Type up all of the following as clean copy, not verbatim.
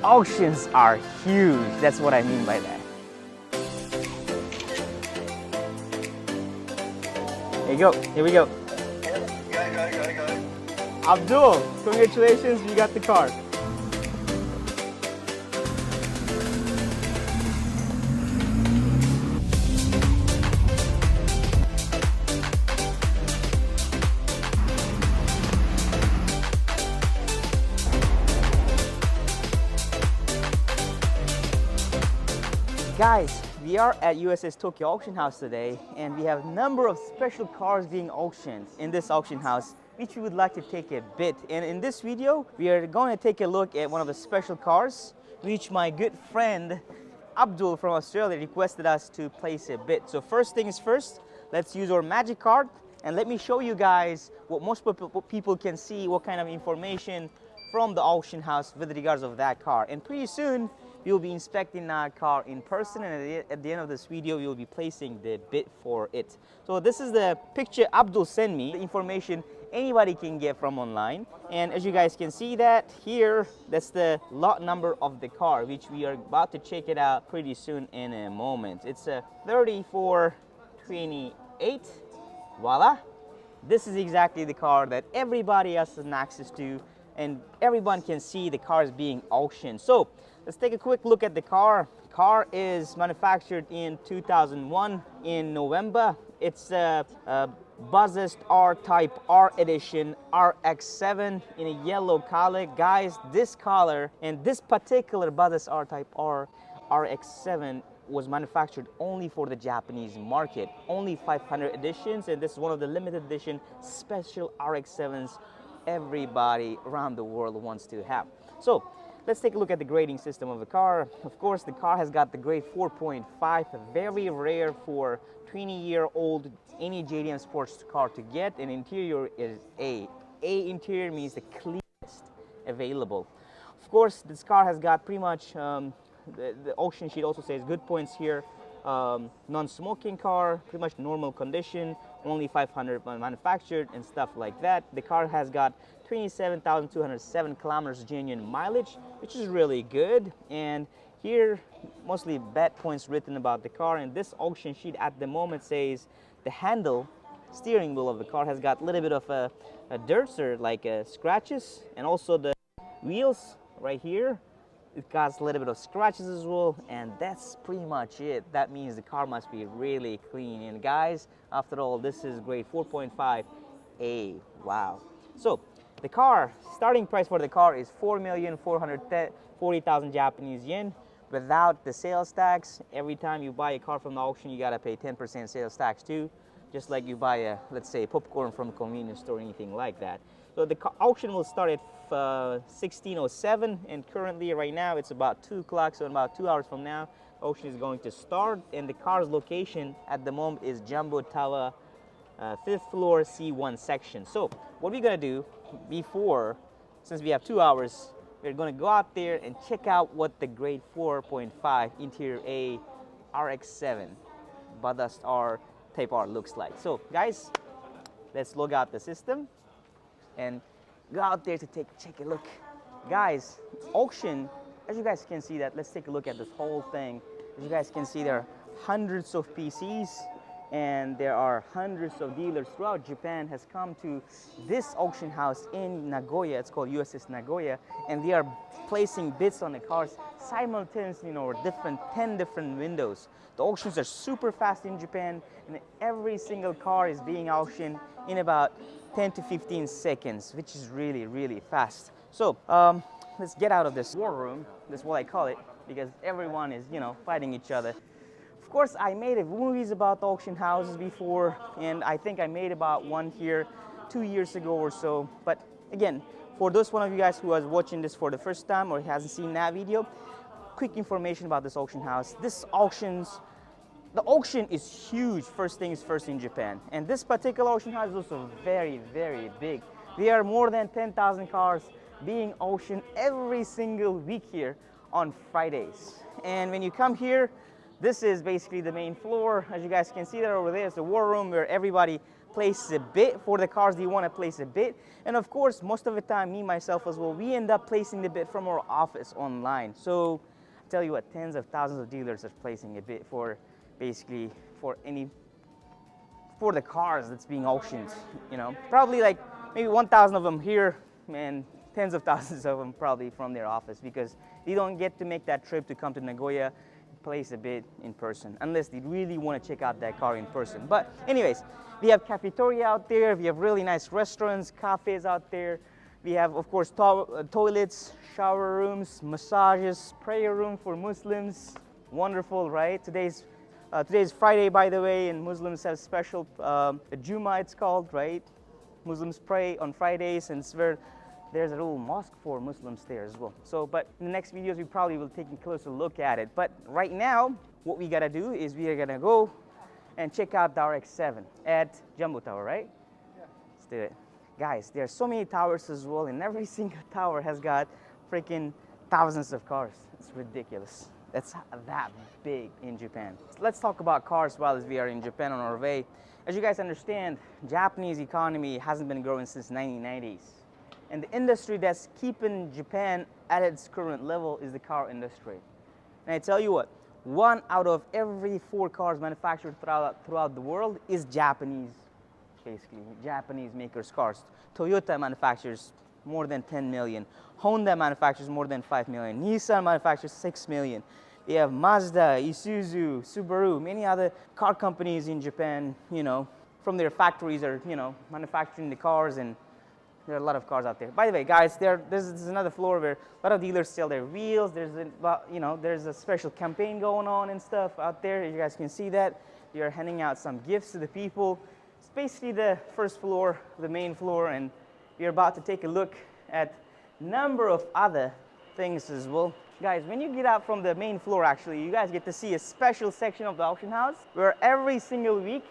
Auctions are huge. That's what I mean by that. Here you go. Here we go. Go. Abdul, congratulations, you got the car. Guys, we are at USS Tokyo auction house today, and we have a number of special cars being auctioned in this auction house, which we would like to take a bit. And in this video, we are going to take a look at one of the special cars, which my good friend Abdul from Australia requested us to place a bid. So first things first, let's use our magic card, and let me show you guys what most people can see, what kind of information from the auction house with regards of that car. And pretty soon, we will be inspecting that car in person, and at the end of this video, we will be placing the bid for it. So this is the picture Abdul sent me, the information anybody can get from online. And as you guys can see that here, that's the lot number of the car, which we are about to check it out pretty soon in a moment. It's a 3428. Voila. This is exactly the car that everybody has access to, and everyone can see the cars being auctioned. So let's take a quick look at the car. Car is manufactured in 2001 in November. It's a Bathurst Type R edition RX-7 in a yellow color. Guys, this color and this particular Bathurst Type R RX-7 was manufactured only for the Japanese market. Only 500 editions, and this is one of the limited edition special RX-7s everybody around the world wants to have. So let's take a look at the grading system of the car. Of course, the car has got the grade 4.5, very rare for 20-year-old any JDM sports car to get. And interior is A. A interior means the cleanest available. Of course, this car has got pretty much, the auction sheet also says good points here. Non-smoking car, pretty much normal condition, only 500 manufactured and stuff like that. The car has got 27,207 kilometers genuine mileage, which is really good. And here, mostly bad points written about the car. And this auction sheet at the moment says the handle, steering wheel of the car has got a little bit of a dirt or like scratches, and also the wheels right here, it got a little bit of scratches as well, and that's pretty much it. That means the car must be really clean. And guys, after all, this is grade 4.5 A. Wow. So the car, starting price for the car is 4,440,000 Japanese yen without the sales tax. Every time you buy a car from the auction, you gotta pay 10% sales tax too, just like you buy a, let's say, popcorn from a convenience store or anything like that. So the auction will start at 16:07, and currently right now it's about 2 o'clock, so in about 2 hours from now, auction is going to start. And the car's location at the moment is Jumbo Tower, 5th floor, C1 section. So what we're gonna do before, since we have 2 hours, we're gonna go out there and check out what the grade 4.5 interior A RX-7 Bathurst Type R looks like. So guys, let's log out the system and go out there to check a look. Guys, auction, as you guys can see that, let's take a look at this whole thing. As you guys can see, there are hundreds of PCs, and there are hundreds of dealers throughout Japan has come to this auction house in Nagoya. It's called USS Nagoya, and they are placing bids on the cars simultaneously in over 10 different windows. The auctions are super fast in Japan, and every single car is being auctioned in about 10 to 15 seconds, which is really, really fast. So let's get out of this war room. That's what I call it, because everyone is, you know, fighting each other. Of course, I made movies about auction houses before, and I think I made about one here 2 years ago or so. But again, for those one of you guys who is watching this for the first time or hasn't seen that video, quick information about this auction house. The auction is huge, first things first, in Japan. And this particular auction house is also very, very big. There are more than 10,000 cars being auctioned every single week here on Fridays. And when you come here, this is basically the main floor. As you guys can see there over there, it's the war room where everybody place a bid for the cars they want to place a bid. And of course, most of the time, me, myself as well, we end up placing the bid from our office online. So I tell you what, tens of thousands of dealers are placing a bid for basically for the cars that's being auctioned, you know. Probably like maybe 1,000 of them here, and tens of thousands of them probably from their office, because they don't get to make that trip to come to Nagoya, place a bid in person, unless they really want to check out that car in person. But anyways, we have cafeteria out there, we have really nice restaurants, cafes out there. We have, of course, toilets, shower rooms, massages, prayer room for Muslims. Wonderful, right? Today's Friday, by the way, and Muslims have special Jummah, it's called, right? Muslims pray on Fridays, and there's a little mosque for Muslims there as well. So, but in the next videos, we probably will take a closer look at it. But right now, what we gotta do is we are gonna go and check out the RX-7 at Jumbo Tower, right? Yeah. Let's do it. Guys, there are so many towers as well, and every single tower has got freaking thousands of cars. It's ridiculous. That's that big in Japan. Let's talk about cars while we are in Japan on our way. As you guys understand, Japanese economy hasn't been growing since 1990s. And the industry that's keeping Japan at its current level is the car industry. And I tell you what, 1 out of every 4 cars manufactured throughout the world is Japanese, basically. Japanese makers' cars. Toyota manufactures more than 10 million. Honda manufactures more than 5 million. Nissan manufactures 6 million. We have Mazda, Isuzu, Subaru, many other car companies in Japan, you know, from their factories are, you know, manufacturing the cars, and there are a lot of cars out there. By the way, guys, this is another floor where a lot of dealers sell their wheels. There's a special campaign going on and stuff out there. You guys can see that. They are handing out some gifts to the people. It's basically the first floor, the main floor, and we're about to take a look at a number of other things as well. Guys, when you get out from the main floor, actually, you guys get to see a special section of the auction house where every single week,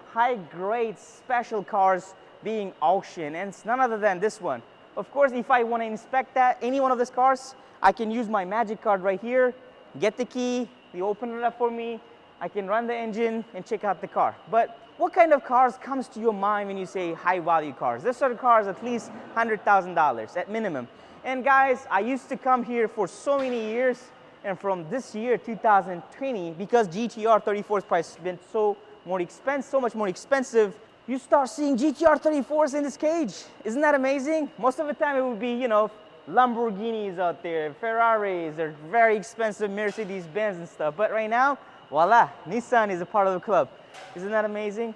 high-grade special cars being auctioned, and it's none other than this one. Of course, if I want to inspect any one of these cars, I can use my magic card right here, get the key, they open it up for me, I can run the engine and check out the car. But what kind of cars comes to your mind when you say high-value cars? This sort of cars at least $100,000 at minimum. And guys, I used to come here for so many years, and from this year, 2020, because GTR 34's price has been so much more expensive, you start seeing GTR 34s in this cage. Isn't that amazing? Most of the time it would be, you know, Lamborghinis out there, Ferraris, or very expensive Mercedes-Benz and stuff. But right now, voila, Nissan is a part of the club. Isn't that amazing?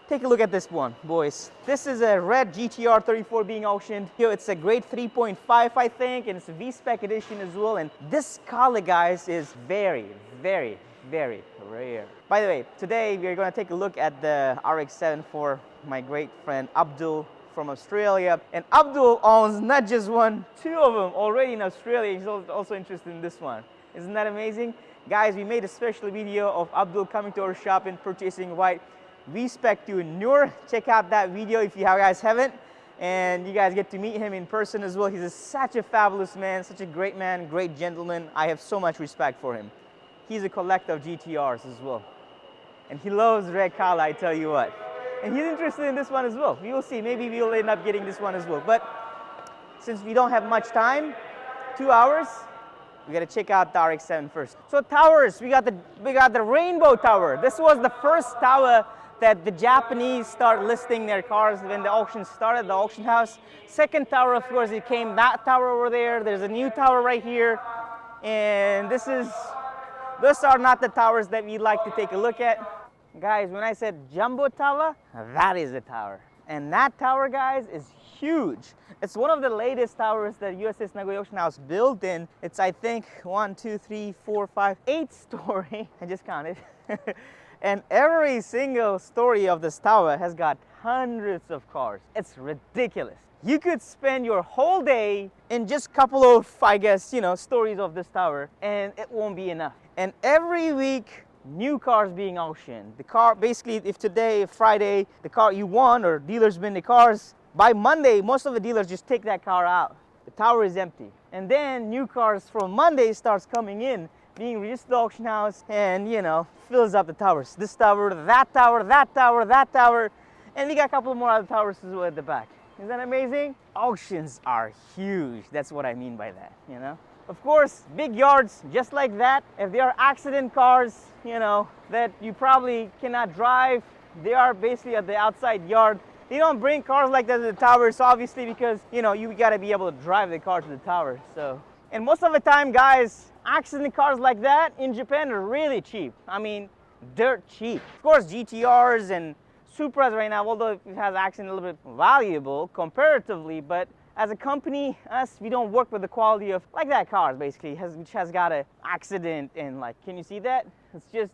Take a look at this one, boys. This is a red GTR 34 being auctioned. Here it's a grade 3.5, I think, and it's a Vspec edition as well. And this color, guys, is very, very, very rare. By the way, today we're going to take a look at the RX-7 for my great friend Abdul from Australia. And Abdul owns not just one, 2 of them already in Australia. He's also interested in this one. Isn't that amazing? Guys, we made a special video of Abdul coming to our shop and purchasing white Vspec to Nur. Check out that video if you guys haven't. And you guys get to meet him in person as well. He's such a fabulous man, such a great man, great gentleman. I have so much respect for him. He's a collector of GTRs as well. And he loves red color, I tell you what. And he's interested in this one as well. We will see, maybe we'll end up getting this one as well. But since we don't have much time, 2 hours, we gotta check out the RX-7 first. So towers, we got the Rainbow Tower. This was the first tower that the Japanese start listing their cars when the auction started, the auction house. Second tower, of course, it came that tower over there. There's a new tower right here. And those are not the towers that we like to take a look at. Guys, when I said Jumbo Tower, that is the tower. And that tower, guys, is huge. It's one of the latest towers that USS Nagoya auction house built in. It's, I think, 1, 2, 3, 4, 5, 8 story. I just counted. And every single story of this tower has got hundreds of cars. It's ridiculous. You could spend your whole day in just a couple of, I guess, you know, stories of this tower, and it won't be enough. And every week, new cars being auctioned. The car, basically, if today, Friday, the car you won or dealers win the cars, by Monday, most of the dealers just take that car out. The tower is empty. And then new cars from Monday starts coming in, being released to the auction house, and, you know, fills up the towers. This tower, that tower, that tower, that tower. And we got a couple more other towers as well at the back. Isn't that amazing? Auctions are huge. That's what I mean by that, you know? Of course, big yards just like that. If they are accident cars, you know, that you probably cannot drive, they are basically at the outside yard. They don't bring cars like that to the towers, obviously, because, you know, you gotta be able to drive the car to the tower, so. And most of the time, guys, accident cars like that in Japan are really cheap. I mean, dirt cheap. Of course, GTRs and Supras right now, although it has accident a little bit valuable comparatively, but as a company, us, we don't work with the quality of like that cars basically, which has got an accident and like, can you see that? It's just,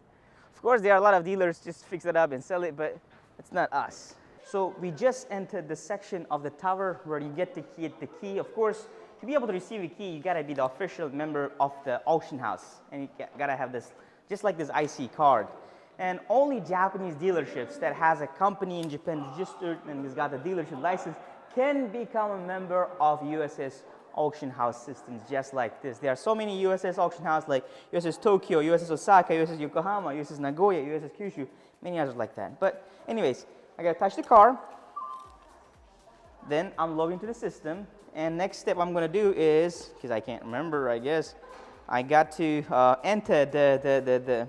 of course, there are a lot of dealers just fix it up and sell it, but it's not us. So we just entered the section of the tower where you get to get the key. Of course, to be able to receive a key, you gotta be the official member of the auction house, and you gotta have this, just like this IC card. And only Japanese dealerships that has a company in Japan registered and has got the dealership license can become a member of USS auction house systems just like this. There are so many USS auction houses like USS Tokyo, USS Osaka, USS Yokohama, USS Nagoya, USS Kyushu, many others like that. But anyways, I gotta touch the car, then I'm logged into the system, and next step I'm gonna do is, because I can't remember, I guess, I got to enter the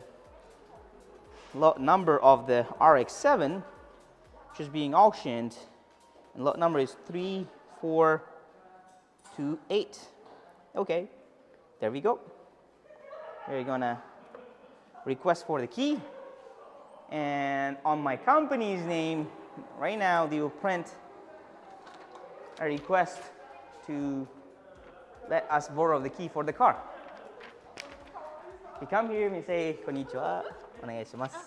lot number of the RX-7, which is being auctioned, and lot number is 3428. Okay, there we go. We're gonna request for the key, and on my company's name, right now they will print a request to let us borrow the key for the car. You come here and you say, "Konnichiwa, onegaishimasu."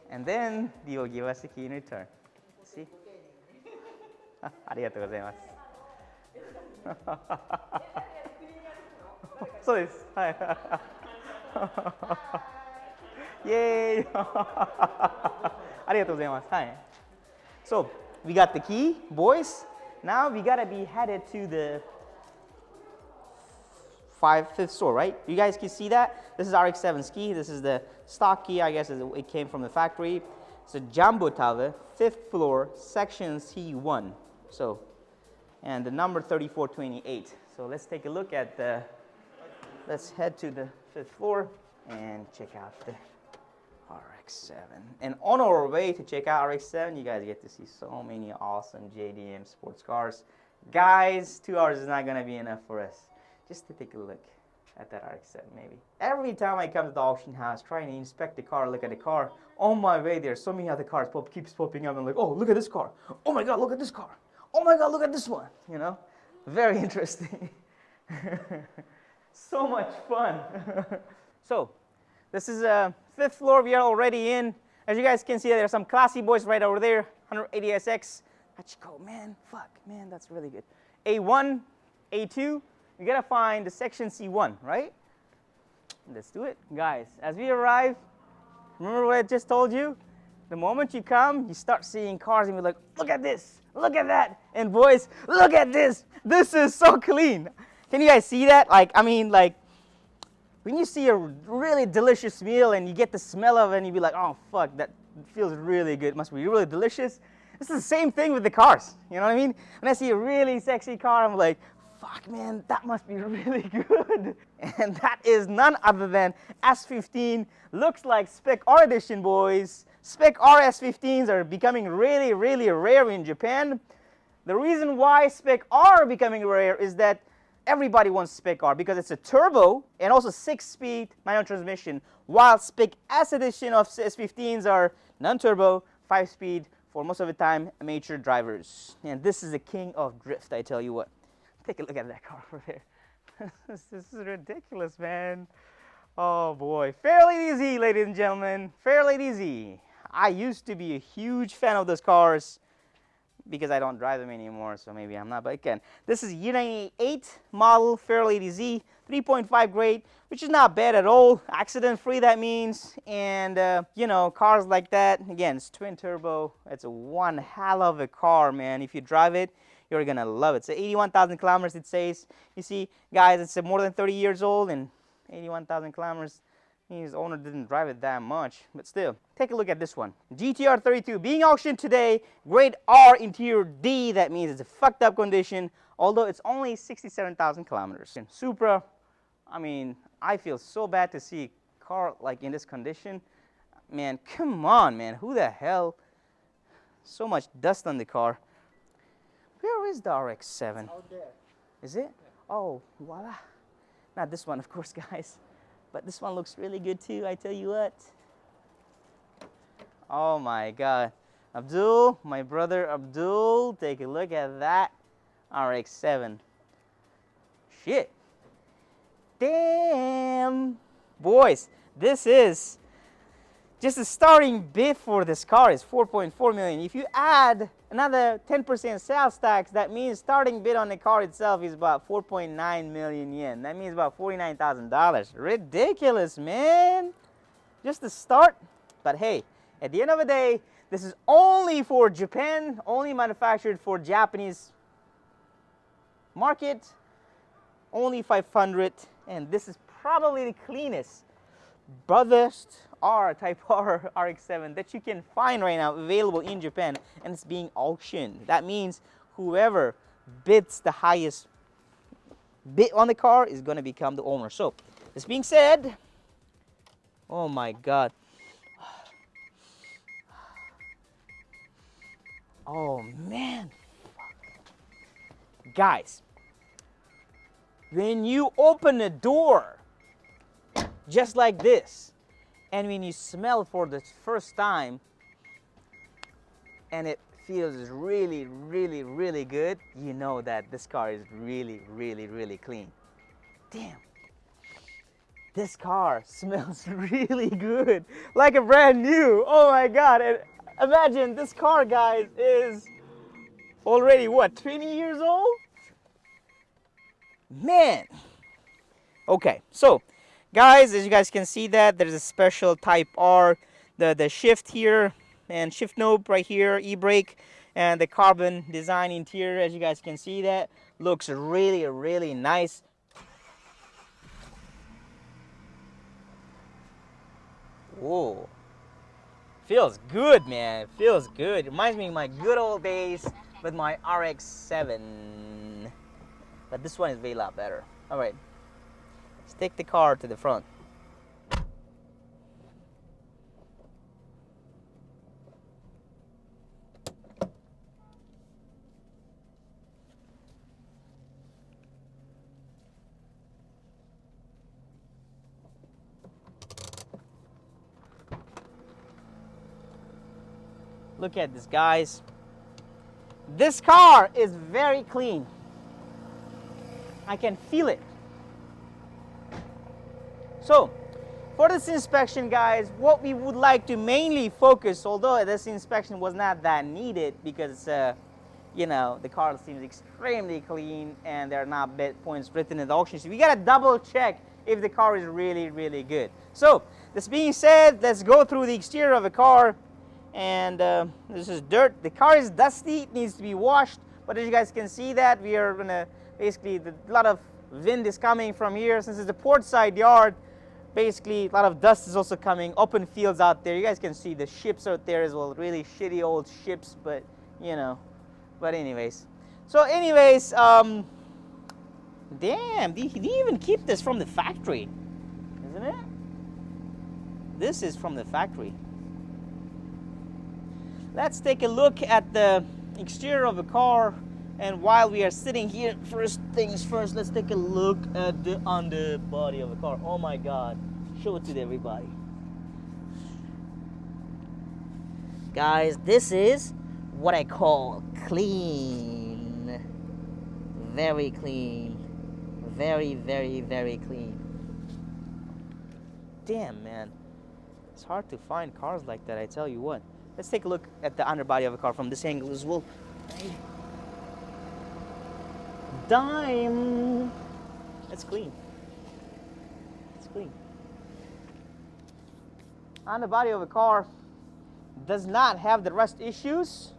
And then they will give us the key in return. See? ありがとうございます。そうです。はい。イエーイ。ありがとうございます。はい。So, we got the key, boys. Now we gotta be headed to the fifth store, right? You guys can see that? This is RX-7's key. This is the stock key, I guess it came from the factory. It's a jumbo tower, 5th floor, section C1. So, and the number 3428. So let's take a look at the, let's head to the 5th floor and check out the RX-7. And on our way to check out RX-7, you guys get to see so many awesome JDM sports cars. Guys, 2 hours is not gonna be enough for us just to take a look at that RX-7 maybe. Every time I come to the auction house, trying to inspect the car, look at the car, on my way there, so many other cars keeps popping up. I'm like, oh, look at this car. Oh my God, look at this car. Oh my God, look at this one. You know, very interesting. So much fun. So, this is a 5th floor we are already in. As you guys can see, there are some classy boys right over there. 180 SX. Hachiko, man, fuck, man, that's really good. A1, A2, you gotta find the section C1, right? Let's do it. Guys, as we arrive, remember what I just told you? The moment you come, you start seeing cars and you're like, look at this, look at that. And boys, look at this. This is so clean. Can you guys see that? Like, I mean, like, when you see a really delicious meal and you get the smell of it and you be like, oh, fuck, that feels really good. It must be really delicious. This is the same thing with the cars. You know what I mean? When I see a really sexy car, I'm like, fuck, man, that must be really good. And that is none other than S15. Looks like Spec R edition, boys. Spec R S15s are becoming really, really rare in Japan. The reason why Spec R are becoming rare is that everybody wants Spec R because it's a turbo and also 6-speed manual transmission, while Spec S edition of S15s are non-turbo, 5-speed for most of the time amateur drivers. And this is the king of drift, I tell you what. Take a look at that car over there. This is ridiculous, man. Oh boy. Fairly easy, ladies and gentlemen. Fairly easy. I used to be a huge fan of those cars because I don't drive them anymore, so maybe I'm not, but again, this is U98 model, Fairlady Z, 3.5 grade, which is not bad at all. Accident free, that means. And you know, cars like that, again, it's twin turbo. It's a one hell of a car, man. If you drive it, you're gonna love it. So 81,000 kilometers, it says. You see, guys, it's more than 30 years old, and 81,000 kilometers, His owner didn't drive it that much, but still. Take a look at this one. GTR 32 being auctioned today. Grade R, interior D. That means it's a fucked up condition, although it's only 67,000 kilometers. And Supra, I mean, I feel so bad to see a car like in this condition. Man, come on, man. Who the hell? So much dust on the car. Where is the RX-7? Out there. Is it? Oh, voila. Not this one, of course, guys. But this one looks really good too, I tell you what. Oh my God. Abdul, my brother Abdul, take a look at that RX-7. Shit. Damn. Boys, this is just the starting bid for this car is 4.4 million. If you add another 10% sales tax, that means starting bid on the car itself is about 4.9 million yen. That means about $49,000. Ridiculous, man. Just the start. But hey, at the end of the day, this is only for Japan, only manufactured for Japanese market, only 500, and this is probably the cleanest Bathurst Type R RX-7 that you can find right now available in Japan, and it's being auctioned. That means whoever bids the highest bid on the car is going to become the owner. So this being said, oh my God, oh man, guys, when you open a door just like this, and when you smell for the first time, and it feels really, really, really good, you know that this car is really, really, really clean. Damn. This car smells really good, like a brand new. Oh my God. And imagine this car, guys, is already what, 20 years old? Man. Okay, so guys, as you guys can see that there's a special Type R, the shift here and shift knob right here, e-brake, and the carbon design interior, as you guys can see that looks really, really nice. Whoa, feels good, man. Feels good. Reminds me of my good old days with my RX-7, but this one is way a lot better. All right, let's take the car to the front. Look at this, guys. This car is very clean. I can feel it. So, for this inspection, guys, what we would like to mainly focus, although this inspection was not that needed because, you know, the car seems extremely clean and there are not bad points written in the auction sheet. We gotta double check if the car is really, really good. So, this being said, let's go through the exterior of the car. And this is dirt. The car is dusty, it needs to be washed, but as you guys can see that we are gonna basically, a lot of wind is coming from here. Since it's a port side yard, basically a lot of dust is also coming, open fields out there. You guys can see the ships out there as well, really shitty old ships, but you know, but anyways. So anyways, damn, he didn't even keep this from the factory, isn't it? This is from the factory. Let's take a look at the exterior of the car, and while we are sitting here, first things first, let's take a look at the underbody of the car. Oh my God, show it to everybody. Guys, this is what I call clean. Very clean. Very, very, very clean. Damn, man. It's hard to find cars like that, I tell you what. Let's take a look at the underbody of the car from this angle as well. Dime. It's clean. It's clean. Underbody of the car does not have the rust issues,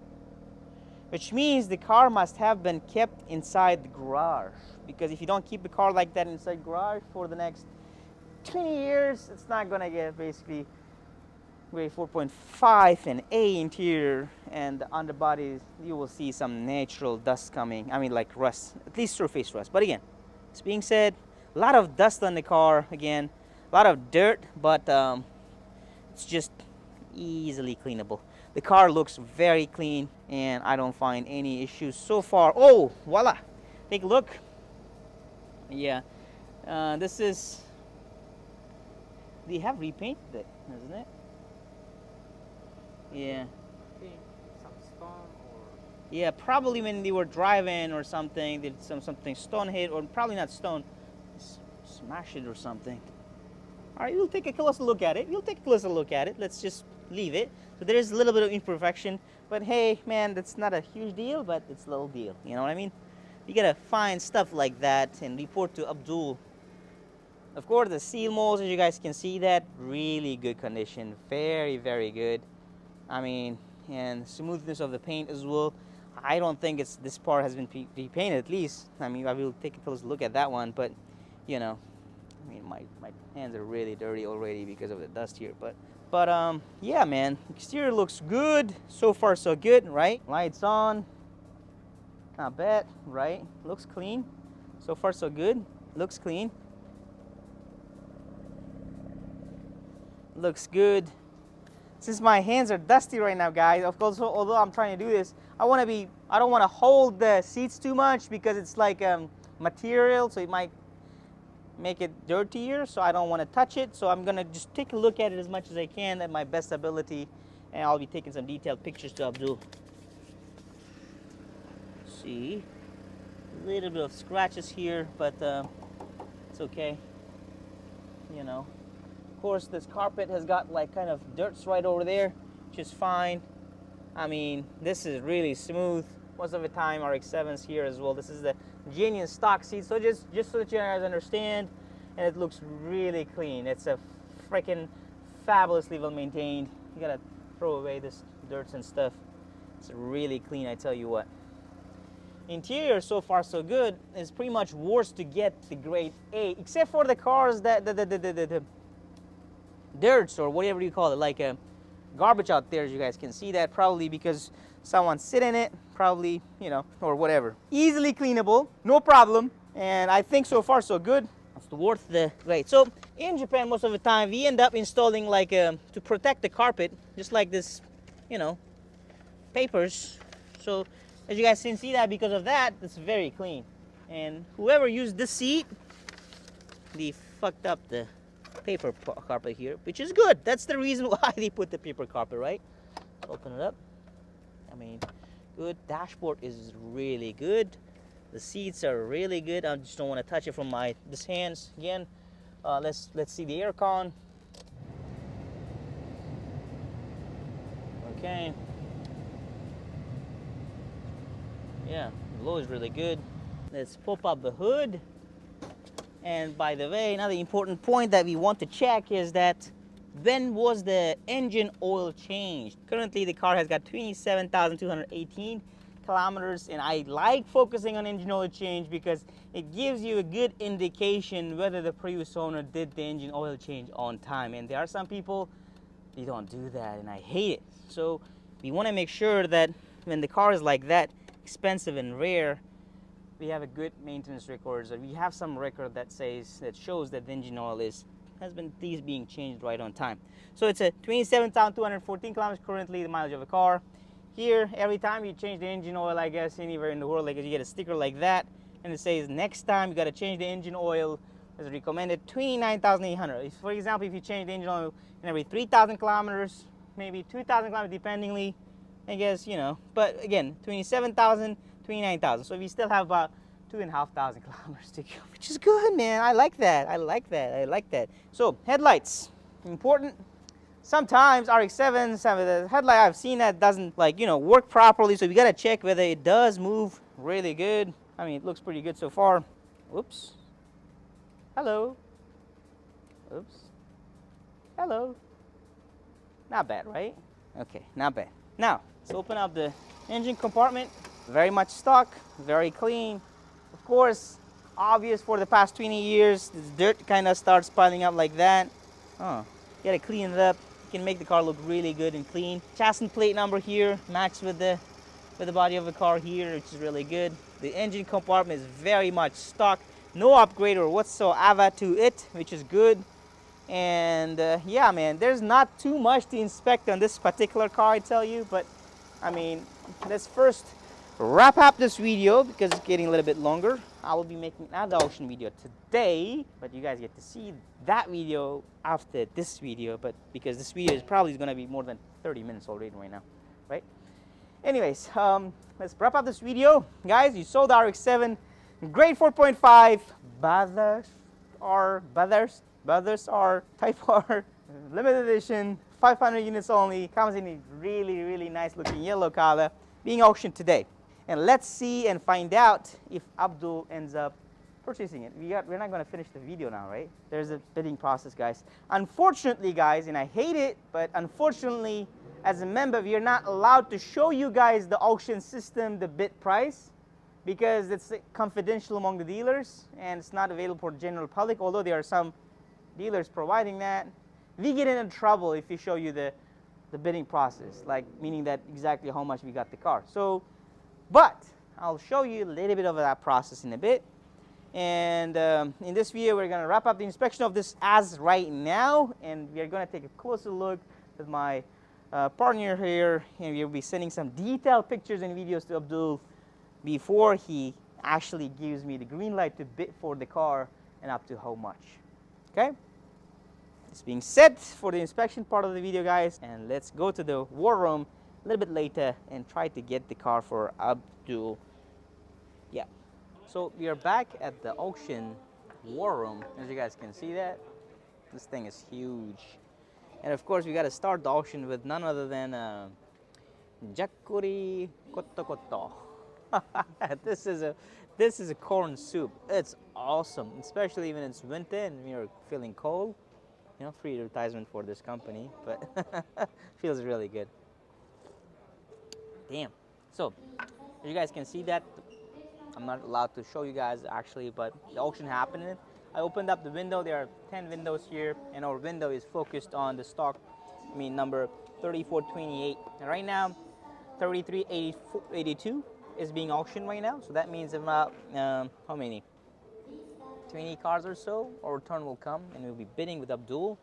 which means the car must have been kept inside the garage. Because if you don't keep the car like that inside the garage for the next 20 years, it's not gonna get basically grade 4.5 and A interior, and the underbody, you will see some natural dust coming. I mean, like rust, at least surface rust. But again, this being said, a lot of dust on the car. Again, a lot of dirt, but it's just easily cleanable. The car looks very clean, and I don't find any issues so far. Oh, voila! Take a look. Yeah, this is. They have repainted it, isn't it? Yeah. Some stone or Yeah, probably when they were driving or something, did something stone hit, or probably not stone, smash it or something. All right, we'll take a closer look at it. We'll take a closer look at it. Let's just leave it. So there is a little bit of imperfection, but hey, man, that's not a huge deal, but it's a little deal. You know what I mean? You gotta find stuff like that and report to Abdul. Of course, the seal molds, as you guys can see, that really good condition, very, very good. I mean, and smoothness of the paint as well. I don't think this part has been repainted, at least. I mean, I will take a close look at that one, but you know, I mean, my hands are really dirty already because of the dust here. But yeah, man, exterior looks good. So far, so good, right? Lights on. Not bad, right? Looks clean. So far, so good. Looks clean. Looks good. Since my hands are dusty right now, guys, of course, although I'm trying to do this, I don't want to hold the seats too much because it's like material, so it might make it dirtier, so I don't want to touch it. So I'm gonna just take a look at it as much as I can at my best ability, and I'll be taking some detailed pictures to Abdul. See, a little bit of scratches here, but it's okay, you know. Of course, this carpet has got like kind of dirts right over there, which is fine. I mean, this is really smooth. Most of the time, RX-7's here as well. This is the genuine stock seat, so just so that you guys understand, and it looks really clean. It's a freaking fabulously well maintained. You gotta throw away this dirt and stuff. It's really clean, I tell you what. Interior, so far so good. It's pretty much worse to get the grade A, except for the cars that the dirts or whatever you call it, like garbage out there, as you guys can see that, probably because someone sit in it, probably, you know, or whatever. Easily cleanable, no problem, and I think so far so good. It's worth the wait. So in Japan, most of the time we end up installing like to protect the carpet, just like this, you know, papers. So as you guys can see that, because of that, it's very clean. And whoever used this seat, they fucked up the paper carpet here, which is good. That's the reason why they put the paper carpet, right? Open it up. I mean, good. Dashboard is really good. The seats are really good. I just don't want to touch it from this hands again. Let's see the aircon. Okay. Yeah, the low is really good. Let's pop up the hood. And by the way, another important point that we want to check is that when was the engine oil changed? Currently, the car has got 27,218 kilometers, and I like focusing on engine oil change because it gives you a good indication whether the previous owner did the engine oil change on time. And there are some people, they don't do that, and I hate it. So we want to make sure that when the car is like that, expensive and rare, we have a good maintenance record. So we have some record that shows that the engine oil has been being changed right on time. So it's a 27,214 kilometers currently, the mileage of the car. Here, every time you change the engine oil, I guess anywhere in the world, like you get a sticker like that, and it says next time you got to change the engine oil as recommended 29,800. For example, if you change the engine oil in every 3,000 kilometers, maybe 2,000 kilometers, dependingly, I guess, you know. But again, 27,000. 29,000. So we still have about 2,500 kilometers to go, which is good, man. I like that. I like that. I like that. So headlights, important. Sometimes RX-7s have the headlight I've seen that doesn't work properly. So we gotta check whether it does move really good. I mean, it looks pretty good so far. Whoops. Hello. Oops. Hello. Not bad, right? Okay, not bad. Now let's open up the engine compartment. Very much stock, very clean. Of course, obvious for the past 20 years. The dirt kind of starts piling up like that. Oh, you gotta clean it up. You can make the car look really good and clean. Chassis plate number here matched with the body of the car here, which is really good. The engine compartment is very much stock. No upgrade or whatsoever to it, which is good. And yeah, man, there's not too much to inspect on this particular car, I tell you. But I mean, let's first wrap up this video because it's getting a little bit longer. I will be making another auction video today, but you guys get to see that video after this video. But because this video is probably going to be more than 30 minutes already right now, right? Anyways, let's wrap up this video, guys. You saw the RX-7, grade 4.5, Bathurst R Type R, limited edition, 500 units only. Comes in a really, really nice looking yellow color, being auctioned today. And let's see and find out if Abdul ends up purchasing it. We're not going to finish the video now, right? There's a bidding process, guys. Unfortunately, guys, and I hate it, but unfortunately, as a member, we are not allowed to show you guys the auction system, the bid price, because it's confidential among the dealers and it's not available for the general public, although there are some dealers providing that. We get into trouble if we show you the bidding process, like meaning that exactly how much we got the car. So, but I'll show you a little bit of that process in a bit. And in this video, we're going to wrap up the inspection of this as right now, and we are going to take a closer look with my partner here, and we'll be sending some detailed pictures and videos to Abdul before he actually gives me the green light to bid for the car and up to how much. Okay? This being said, for the inspection part of the video, guys, and let's go to the war room a little bit later and try to get the car for Abdul. Yeah. So we are back at the auction war room. As you guys can see that, this thing is huge. And of course, we got to start the auction with none other than Jakuri Koto Koto. This is a corn soup. It's awesome, especially when it's winter and you're feeling cold. You know, free advertisement for this company, but feels really good. Damn. So, as you guys can see that, I'm not allowed to show you guys actually, but the auction happened. I opened up the window. There are 10 windows here, and our window is focused on the stock, number 3428. And right now, 3382 is being auctioned right now. So that means about, how many? 20 cars or so, our return will come, and we'll be bidding with Abdul.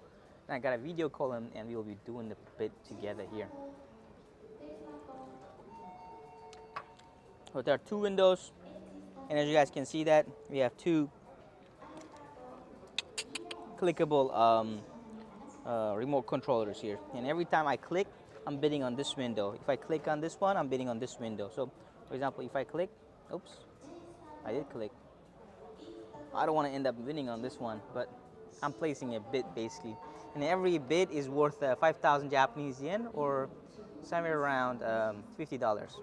And I got a video call him, and we'll be doing the bid together here. So there are 2 windows, and as you guys can see that, we have 2 clickable remote controllers here. And every time I click, I'm bidding on this window. If I click on this one, I'm bidding on this window. So, for example, if I click, oops, I did click. I don't want to end up winning on this one, but I'm placing a bid basically. And every bid is worth 5,000 Japanese yen, or somewhere around $50.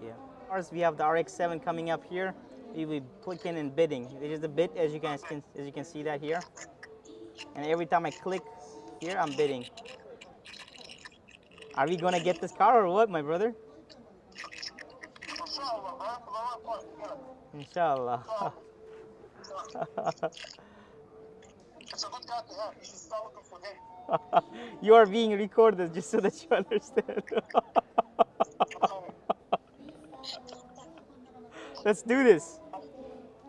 Yeah. First, we have the RX-7 coming up here. We will be clicking and bidding. It is the bid, as you can see that here. And every time I click here, I'm bidding. Are we gonna get this car or what, my brother? Inshallah. It's a good car to have. You should start looking for him. You are being recorded, just so that you understand. Let's do this.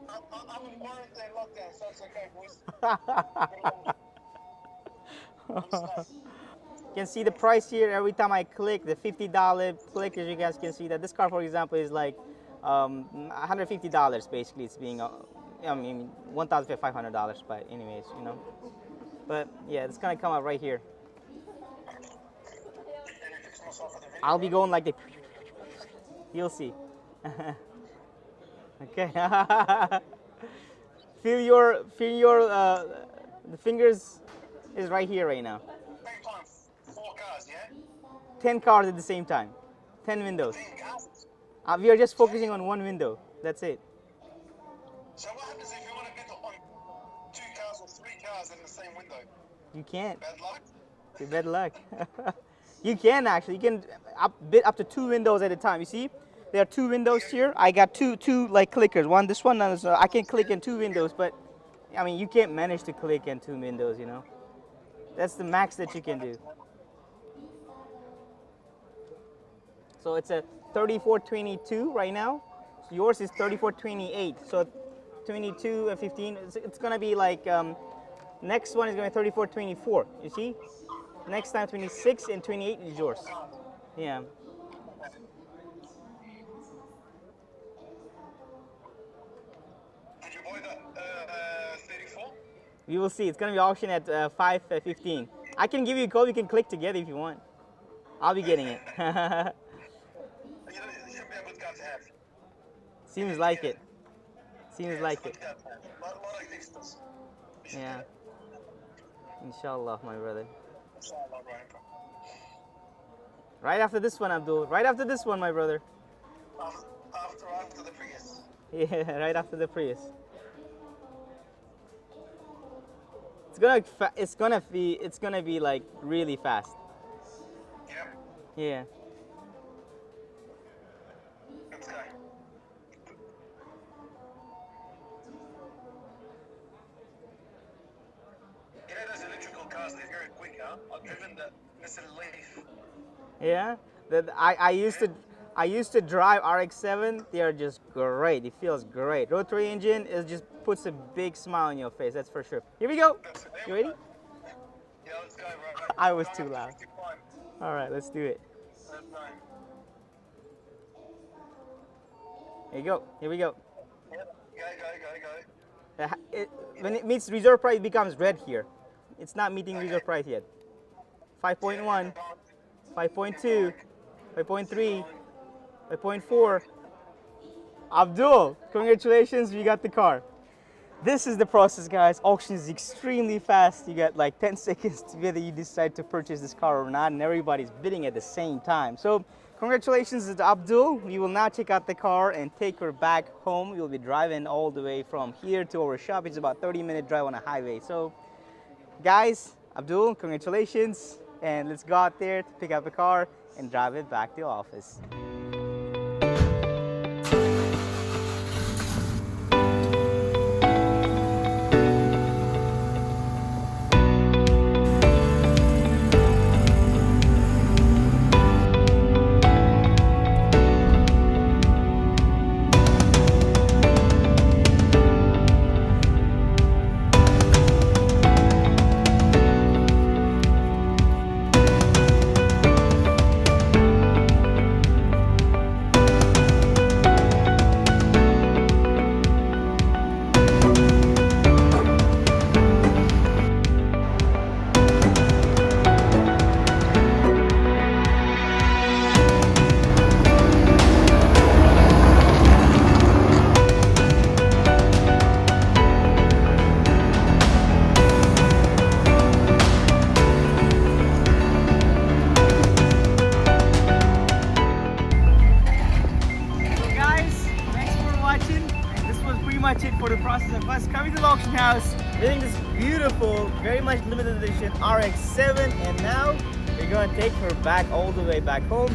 I'm in quarantine lockdown, so it's okay, boys. You can see the price here. Every time I click, the $50 click, as you guys can see that this car, for example, is like $150 basically. It's being, $1,500, but anyways, you know. But yeah, it's gonna come out right here. I'll be going like the. You'll see. Okay. feel your the fingers is right here right now. 4 cars, yeah? 10 cars at the same time. 10 windows. 10 cars. We are just focusing on one window. That's it. So what happens if you want to bid on 2 cars or 3 cars in the same window? You can't. Bad luck? You're bad luck. You can actually. You can bid up to 2 windows at a time. You see, there are two windows here. I got two like clickers. One this one, and this one. I can click in two windows, but I mean you can't manage to click in two windows, you know. That's the max that you can do. So it's a 3422 right now. So yours is 3428. So 22 and 15. It's gonna be like next one is gonna be 3424. You see? Next time 26 and 28 is yours. Yeah. Did you buy that 34? We will see. It's gonna be auctioned at 5:15. I can give you a call. We can click together if you want. I'll be getting it. You know, it should be a good car to have. Seems like it. Seems like it. A lot of distance. Yeah. Inshallah, my brother. Inshallah, right, bro. Right after this one, Abdul. Right after this one, my brother. After the Prius. Yeah, right after the Prius. It's gonna be like really fast. Yeah. Yeah. Let's go. You know those electrical cars, they're very quick, huh? I've driven the Nissan Leaf. Yeah. That I used to drive RX-7. They are just great. It feels great. Rotary engine is just puts a big smile on your face. That's for sure. Here we go. You ready? Yeah, let's go, bro. I was too loud. All right, let's do it. Let's go. Here you go. Here we go. Go. When it meets reserve price, it becomes red here. It's not meeting reserve price yet. 5.1, 5.2, 5.3, 5.4. Abdul, congratulations, we got the car. This is the process, guys. Auction is extremely fast. You got like 10 seconds to whether you decide to purchase this car or not, and everybody's bidding at the same time. So congratulations to Abdul. We will now check out the car and take her back home. We'll be driving all the way from here to our shop. It's about 30-minute drive on a highway. So guys, Abdul, congratulations. And let's go out there to pick up the car and drive it back to the office. It for the process of us coming to the auction house, getting this beautiful, very much limited edition RX-7, and now we're going to take her back all the way back home,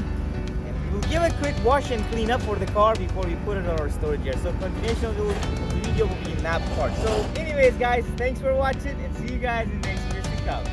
and we'll give a quick wash and clean up for the car before we put it on our storage here. So continuation of the video will be in that part. So anyways guys, thanks for watching, and see you guys in the next video to come.